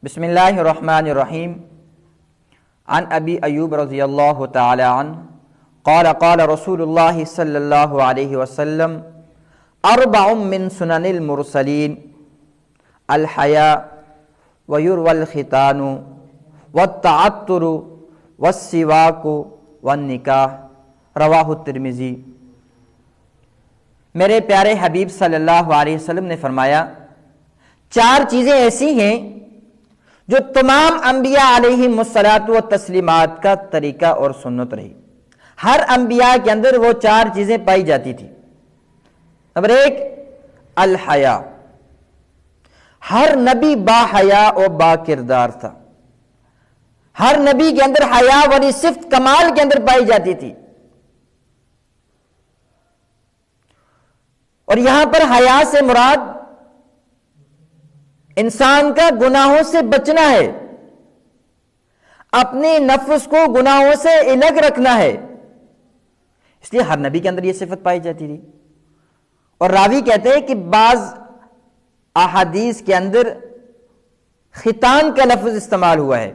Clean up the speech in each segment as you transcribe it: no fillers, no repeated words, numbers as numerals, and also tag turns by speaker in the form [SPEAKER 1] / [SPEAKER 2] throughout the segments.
[SPEAKER 1] بسم اللہ الرحمن الرحیم عن ابی ایوب رضی اللہ تعالی عنہ قال قال رسول اللہ صلی اللہ علیہ وسلم اربع من سنن المرسلین الحیاء ویروى الختان والتعطر والسواک والنکاح رواہ الترمذی۔ میرے پیارے حبیب صلی اللہ علیہ وسلم نے فرمایا، چار چیزیں ایسی ہیں جو تمام انبیاء علیہم الصلاۃ والتسلیمات کا طریقہ اور سنت رہی۔ ہر انبیاء کے اندر وہ چار چیزیں پائی جاتی تھی۔ نمبر ایک، الحیا۔ ہر نبی با حیا اور با کردار تھا۔ ہر نبی کے اندر حیا والی صفت کمال کے اندر پائی جاتی تھی۔ اور یہاں پر حیا سے مراد انسان کا گناہوں سے بچنا ہے، اپنے نفس کو گناہوں سے الگ رکھنا ہے، اس لیے ہر نبی کے اندر یہ صفت پائی جاتی تھی۔ اور راوی کہتے ہیں کہ بعض احادیث کے اندر ختان کا لفظ استعمال ہوا ہے،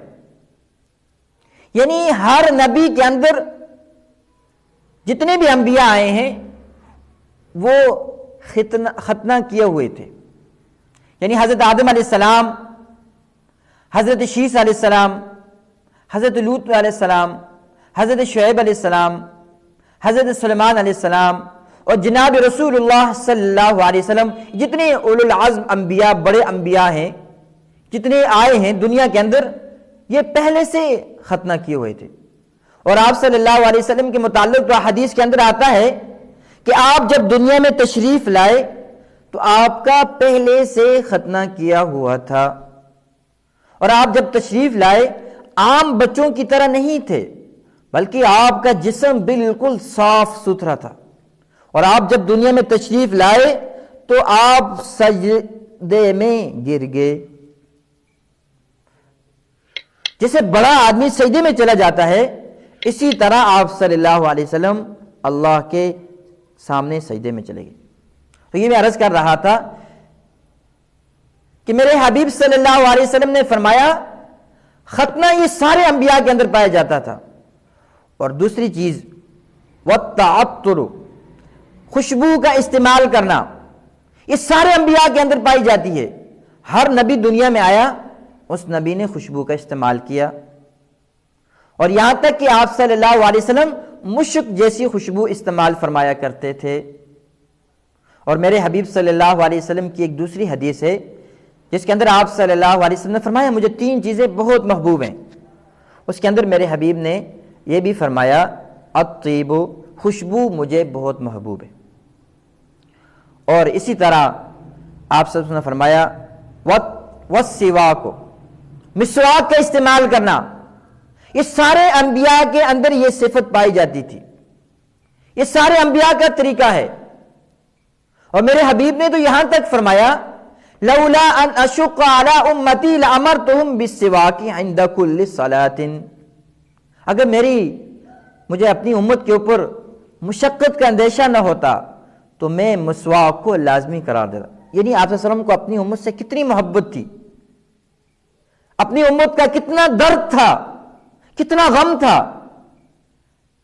[SPEAKER 1] یعنی ہر نبی کے اندر جتنے بھی انبیاء آئے ہیں وہ ختنہ کیے ہوئے تھے، یعنی حضرت آدم علیہ السلام، حضرت شیس علیہ السلام، حضرت لوط علیہ السلام، حضرت شعیب علیہ السلام، حضرت سلیمان علیہ السلام اور جناب رسول اللہ صلی اللہ علیہ وسلم، جتنے اولو العزم انبیاء، بڑے انبیاء ہیں، جتنے آئے ہیں دنیا کے اندر، یہ پہلے سے ختنہ کیے ہوئے تھے۔ اور آپ صلی اللہ علیہ وسلم کے متعلق تو حدیث کے اندر آتا ہے کہ آپ جب دنیا میں تشریف لائے تو آپ کا پہلے سے ختنہ کیا ہوا تھا، اور آپ جب تشریف لائے عام بچوں کی طرح نہیں تھے، بلکہ آپ کا جسم بالکل صاف ستھرا تھا۔ اور آپ جب دنیا میں تشریف لائے تو آپ سجدے میں گر گئے، جیسے بڑا آدمی سجدے میں چلا جاتا ہے، اسی طرح آپ صلی اللہ علیہ وسلم اللہ کے سامنے سجدے میں چلے گئے۔ تو یہ میں عرض کر رہا تھا کہ میرے حبیب صلی اللہ علیہ وسلم نے فرمایا ختنہ یہ سارے انبیاء کے اندر پایا جاتا تھا۔ اور دوسری چیز والتعطر، خوشبو کا استعمال کرنا، یہ سارے انبیاء کے اندر پائی جاتی ہے۔ ہر نبی دنیا میں آیا اس نبی نے خوشبو کا استعمال کیا، اور یہاں تک کہ آپ صلی اللہ علیہ وسلم مشک جیسی خوشبو استعمال فرمایا کرتے تھے۔ اور میرے حبیب صلی اللہ علیہ وسلم کی ایک دوسری حدیث ہے جس کے اندر آپ صلی اللہ علیہ وسلم نے فرمایا مجھے تین چیزیں بہت محبوب ہیں۔ اس کے اندر میرے حبیب نے یہ بھی فرمایا الطیب، خوشبو مجھے بہت محبوب ہے۔ اور اسی طرح آپ صلی اللہ علیہ وسلم نے فرمایا والسواک، مسواک کا استعمال کرنا، یہ سارے انبیاء کے اندر یہ صفت پائی جاتی تھی، یہ سارے انبیاء کا طریقہ ہے۔ اور میرے حبیب نے تو یہاں تک فرمایا لولا ان اشق علی امتی لامرتهم بالسواک عند كل صلاۃ، اگر مجھے اپنی امت کے اوپر مشقت کا اندیشہ نہ ہوتا تو میں مسواک کو لازمی قرار دیتا۔ یعنی آپ صلی اللہ علیہ وسلم کو اپنی امت سے کتنی محبت تھی، اپنی امت کا کتنا درد تھا، کتنا غم تھا۔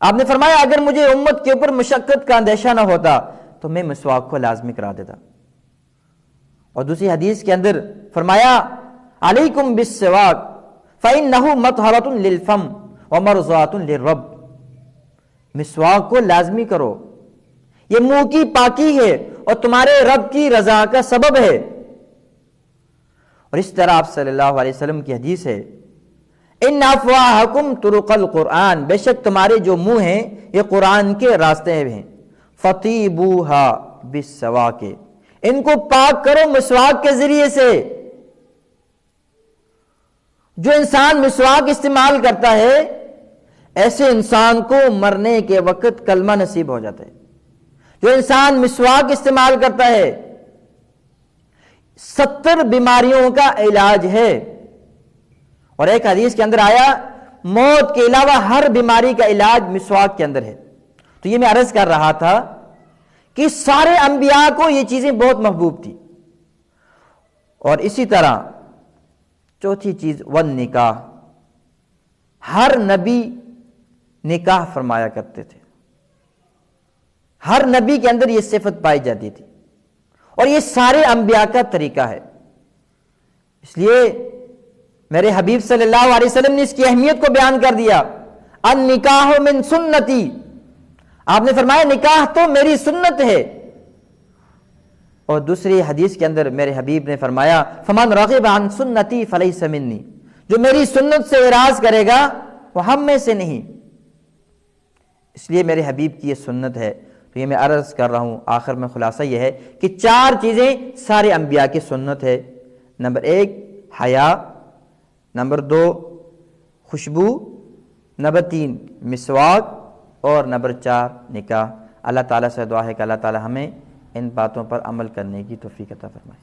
[SPEAKER 1] آپ نے فرمایا اگر مجھے امت کے اوپر مشقت کا اندیشہ نہ ہوتا تو میں مسواک کو لازمی کرا دیتا۔ اور دوسری حدیث کے اندر فرمایا علیکم بالسواک فإنہ مطہرۃ للفم ومرضاۃ للرب، مسواک کو لازمی کرو، یہ منہ کی پاکی ہے اور تمہارے رب کی رضا کا سبب ہے۔ اور اس طرح آپ صلی اللہ علیہ وسلم کی حدیث ہے ان افواہکم طرق القرآن، بے شک تمہارے جو منہ ہیں یہ قرآن کے راستے ہیں، فطیبوہا بالسواک، ان کو پاک کرو مسواک کے ذریعے سے۔ جو انسان مسواک استعمال کرتا ہے ایسے انسان کو مرنے کے وقت کلمہ نصیب ہو جاتا ہے۔ جو انسان مسواک استعمال کرتا ہے 70 بیماریوں کا علاج ہے۔ اور ایک حدیث کے اندر آیا موت کے علاوہ ہر بیماری کا علاج مسواک کے اندر ہے۔ تو یہ میں عرض کر رہا تھا کہ سارے انبیاء کو یہ چیزیں بہت محبوب تھی۔ اور اسی طرح چوتھی چیز والنکاح، ہر نبی نکاح فرمایا کرتے تھے، ہر نبی کے اندر یہ صفت پائی جاتی تھی، اور یہ سارے انبیاء کا طریقہ ہے۔ اس لیے میرے حبیب صلی اللہ علیہ وسلم نے اس کی اہمیت کو بیان کر دیا، النکاح من سنتی، آپ نے فرمایا نکاح تو میری سنت ہے۔ اور دوسری حدیث کے اندر میرے حبیب نے فرمایا فمن رغب عن سنتی فلیس منی، جو میری سنت سے اعراض کرے گا وہ ہم میں سے نہیں۔ اس لیے میرے حبیب کی یہ سنت ہے۔ تو یہ میں عرض کر رہا ہوں، آخر میں خلاصہ یہ ہے کہ 4 چیزیں سارے انبیاء کی سنت ہے۔ نمبر 1 حیا، نمبر 2 خوشبو، نمبر 3 مسواک، اور نمبر 4 نکاح۔ اللہ تعالیٰ سے دعا ہے کہ اللہ تعالیٰ ہمیں ان باتوں پر عمل کرنے کی توفیق عطا فرمائے۔